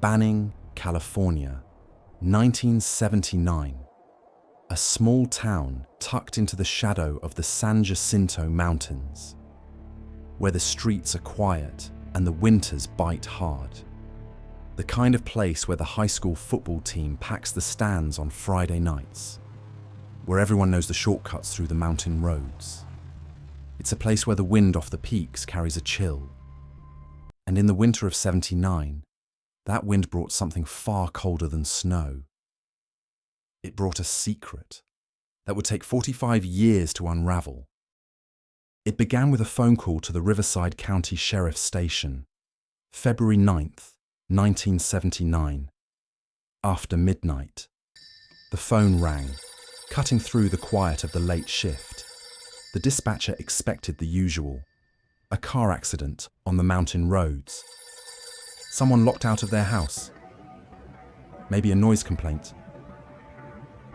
Banning, California, 1979. A small town tucked into the shadow of the San Jacinto Mountains, where the streets are quiet and the winters bite hard. The kind of place where the high school football team packs the stands on Friday nights, where everyone knows the shortcuts through the mountain roads. It's a place where the wind off the peaks carries a chill. And in the winter of '79, that wind brought something far colder than snow. It brought a secret that would take 45 years to unravel. It began with a phone call to the Riverside County Sheriff's Station, February 9th, 1979. After midnight, the phone rang, cutting through the quiet of the late shift. The dispatcher expected the usual: a car accident on the mountain roads. Someone locked out of their house. Maybe a noise complaint.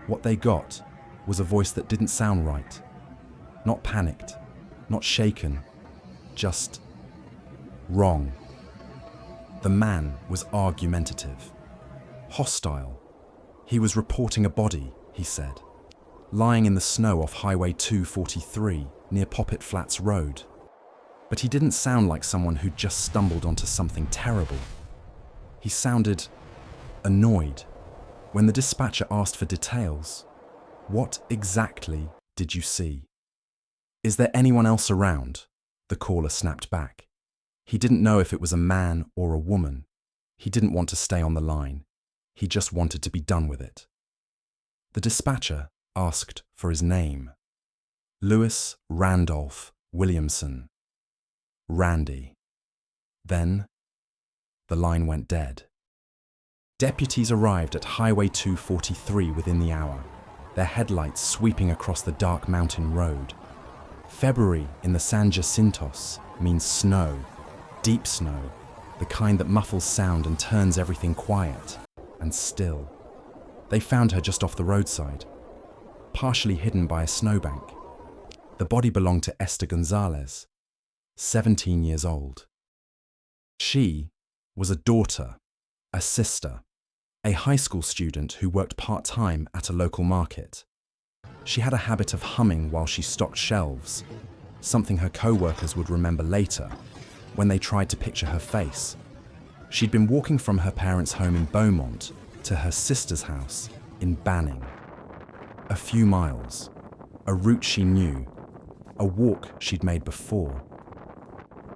What they got was a voice that didn't sound right. Not panicked, not shaken, just wrong. The man was argumentative, hostile. He was reporting a body, he said, lying in the snow off Highway 243 near Poppet Flats Road. But he didn't sound like someone who'd just stumbled onto something terrible. He sounded annoyed. When the dispatcher asked for details, "What exactly did you see?" "Is there anyone else around?" the caller snapped back. He didn't know if it was a man or a woman. He didn't want to stay on the line. He just wanted to be done with it. The dispatcher asked for his name. Lewis Randolph Williamson. Randy. Then, the line went dead. Deputies arrived at Highway 243 within the hour, their headlights sweeping across the dark mountain road. February in the San Jacintos means snow, deep snow, the kind that muffles sound and turns everything quiet and still. They found her just off the roadside, partially hidden by a snowbank. The body belonged to Esther Gonzalez, 17 years old. She was a daughter, a sister, a high school student who worked part-time at a local market. She had a habit of humming while she stocked shelves, something her co-workers would remember later when they tried to picture her face. She'd been walking from her parents' home in Beaumont to her sister's house in Banning. A few miles, a route she knew, a walk she'd made before.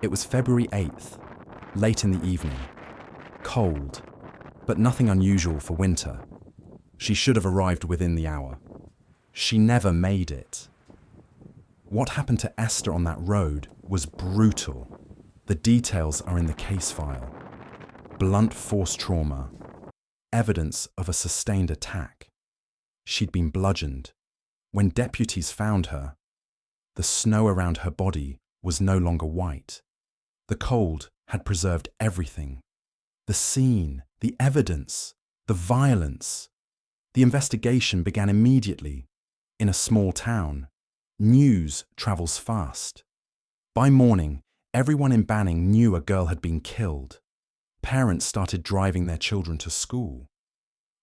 It was February 8th, late in the evening. Cold, but nothing unusual for winter. She should have arrived within the hour. She never made it. What happened to Esther on that road was brutal. The details are in the case file. Blunt force trauma, evidence of a sustained attack. She'd been bludgeoned. When deputies found her, the snow around her body was no longer white. The cold had preserved everything. The scene, the evidence, the violence. The investigation began immediately. In a small town, news travels fast. By morning, everyone in Banning knew a girl had been killed. Parents started driving their children to school.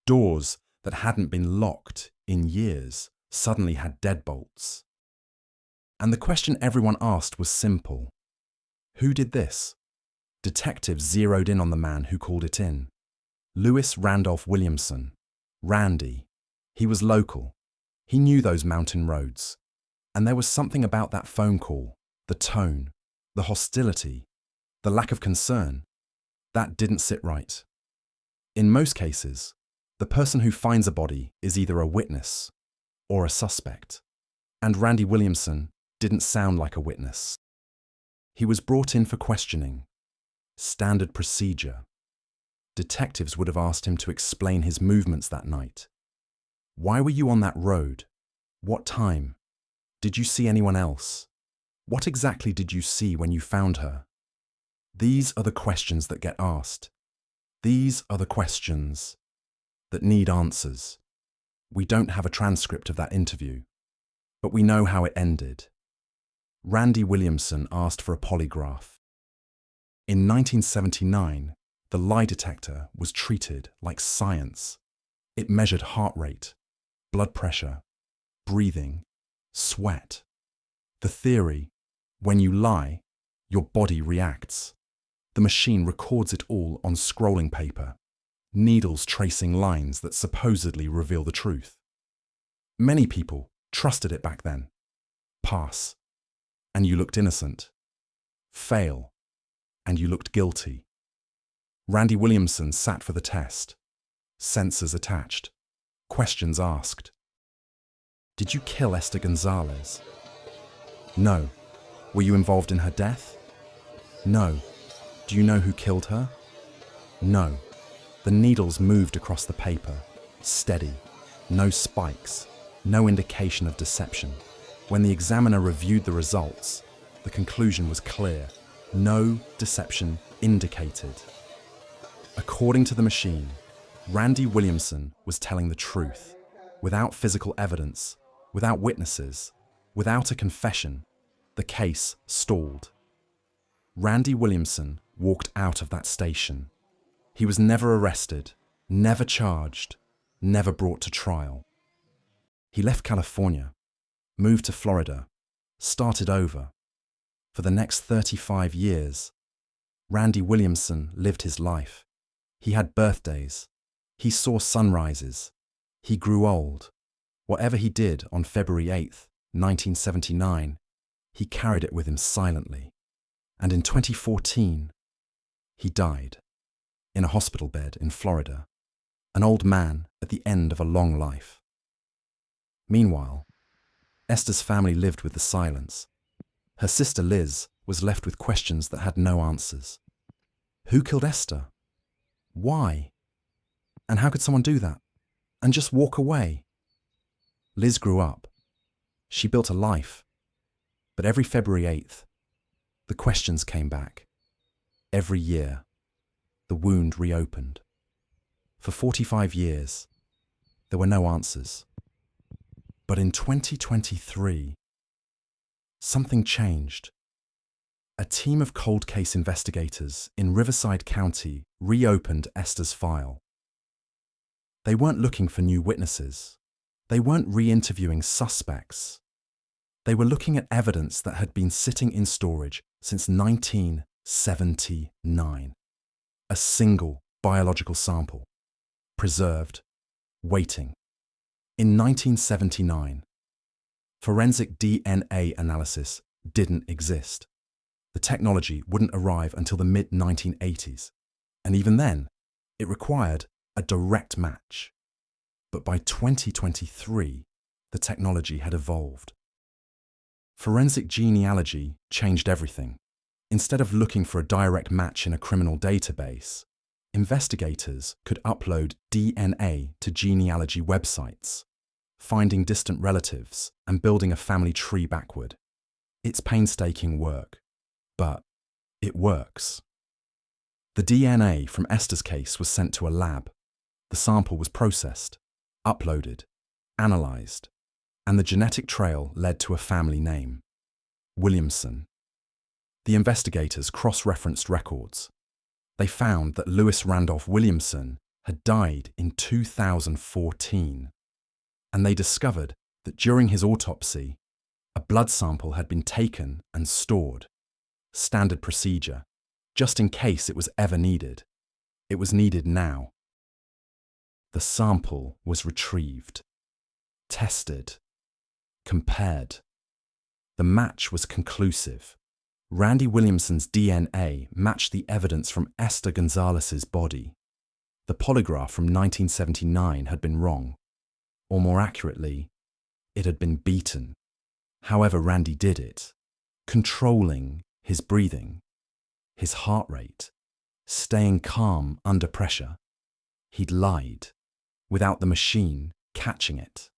Doors that hadn't been locked in years suddenly had deadbolts. And the question everyone asked was simple. Who did this? Detectives zeroed in on the man who called it in. Lewis Randolph Williamson. Randy. He was local. He knew those mountain roads. And there was something about that phone call, the tone, the hostility, the lack of concern, that didn't sit right. In most cases, the person who finds a body is either a witness or a suspect. And Randy Williamson didn't sound like a witness. He was brought in for questioning. Standard procedure. Detectives would have asked him to explain his movements that night. Why were you on that road? What time? Did you see anyone else? What exactly did you see when you found her? These are the questions that get asked. These are the questions that need answers. We don't have a transcript of that interview, but we know how it ended. Randy Williamson asked for a polygraph. In 1979, the The lie detector was treated like science. It measured heart rate, blood pressure, breathing, sweat. The theory: when you lie, your body reacts. The machine records it all on scrolling paper, needles tracing lines that supposedly reveal the truth. Many people trusted it back then. Pass, and you looked innocent. Fail, and you looked guilty. Randy Williamson sat for the test. Sensors attached. Questions asked. Did you kill Esther Gonzalez? No. Were you involved in her death? No. Do you know who killed her? No. The needles moved across the paper, steady, no spikes, no indication of deception. When the examiner reviewed the results, the conclusion was clear: no deception indicated. According to the machine, Randy Williamson was telling the truth, without physical evidence, without witnesses, without a confession. The case stalled. Randy Williamson walked out of that station. He was never arrested, never charged, never brought to trial. He left California, moved to Florida, started over. For the next 35 years, Randy Williamson lived his life. He had birthdays. He saw sunrises. He grew old. Whatever he did on February 8th, 1979, he carried it with him silently. And in 2014, he died in a hospital bed in Florida, an old man at the end of a long life. Meanwhile, Esther's family lived with the silence. Her sister Liz was left with questions that had no answers. Who killed Esther? Why? And how could someone do that? And just walk away? Liz grew up. She built a life. But every February 8th, the questions came back. Every year, the wound reopened. For 45 years, there were no answers. But in 2023, something changed. A team of cold case investigators in Riverside County reopened Esther's file. They weren't looking for new witnesses. They weren't re-interviewing suspects. They were looking at evidence that had been sitting in storage since 1979. A single biological sample, preserved, waiting. In 1979, forensic DNA analysis didn't exist. The technology wouldn't arrive until the mid-1980s, and even then, it required a direct match. But by 2023, the technology had evolved. Forensic genealogy changed everything. Instead of looking for a direct match in a criminal database, investigators could upload DNA to genealogy websites, finding distant relatives and building a family tree backward. It's painstaking work, but it works. The DNA from Esther's case was sent to a lab. The sample was processed, uploaded, analyzed, and the genetic trail led to a family name: Williamson. The investigators cross-referenced records. They found that Lewis Randolph Williamson had died in 2014, and they discovered that during his autopsy, a blood sample had been taken and stored. Standard procedure, just in case it was ever needed. It was needed now. The sample was retrieved, tested, compared. The match was conclusive. Randy Williamson's DNA matched the evidence from Esther Gonzalez's body. The polygraph from 1979 had been wrong, or more accurately, it had been beaten. However Randy did it, controlling his breathing, his heart rate, staying calm under pressure. He'd lied, without the machine catching it.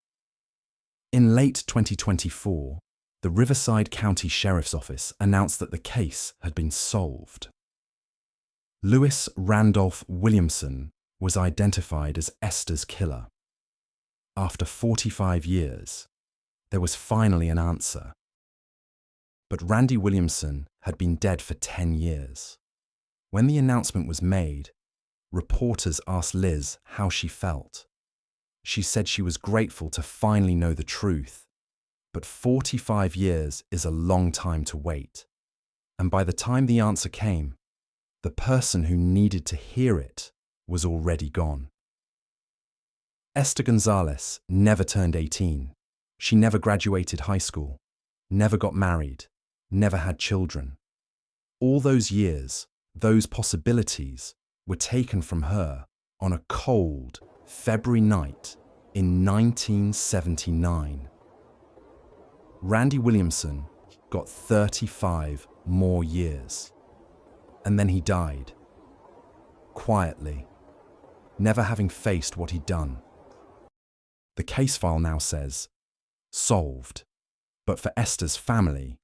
In late 2024, the Riverside County Sheriff's Office announced that the case had been solved. Lewis Randolph Williamson was identified as Esther's killer. After 45 years, there was finally an answer. But Randy Williamson had been dead for 10 years. When the announcement was made, reporters asked Liz how she felt. She said she was grateful to finally know the truth, but 45 years is a long time to wait. And by the time the answer came, the person who needed to hear it was already gone. Esther Gonzalez never turned 18. She never graduated high school, never got married, never had children. All those years, those possibilities, were taken from her on a cold February night in 1979. Randy Williamson got 35 more years. And then he died. Quietly, never having faced what he'd done. The case file now says, solved. But for Esther's family,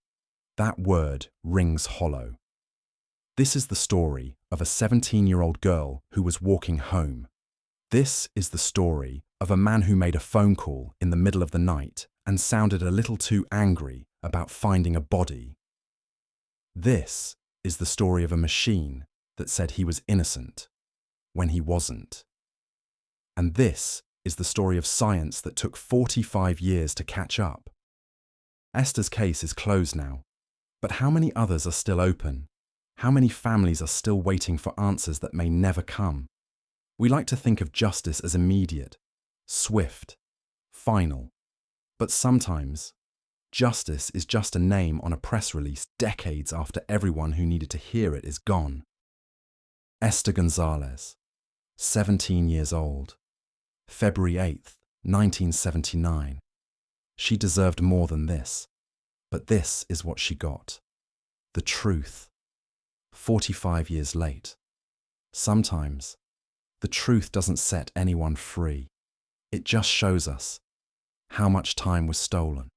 that word rings hollow. This is the story of a 17-year-old girl who was walking home. This is the story of a man who made a phone call in the middle of the night and sounded a little too angry about finding a body. This is the story of a machine that said he was innocent when he wasn't. And this is the story of science that took 45 years to catch up. Esther's case is closed now, but how many others are still open? How many families are still waiting for answers that may never come? We like to think of justice as immediate, swift, final. But sometimes, justice is just a name on a press release decades after everyone who needed to hear it is gone. Esther Gonzalez, 17 years old, February 8th, 1979. She deserved more than this, but this is what she got. The truth. 45 years late. Sometimes, the truth doesn't set anyone free. It just shows us how much time was stolen.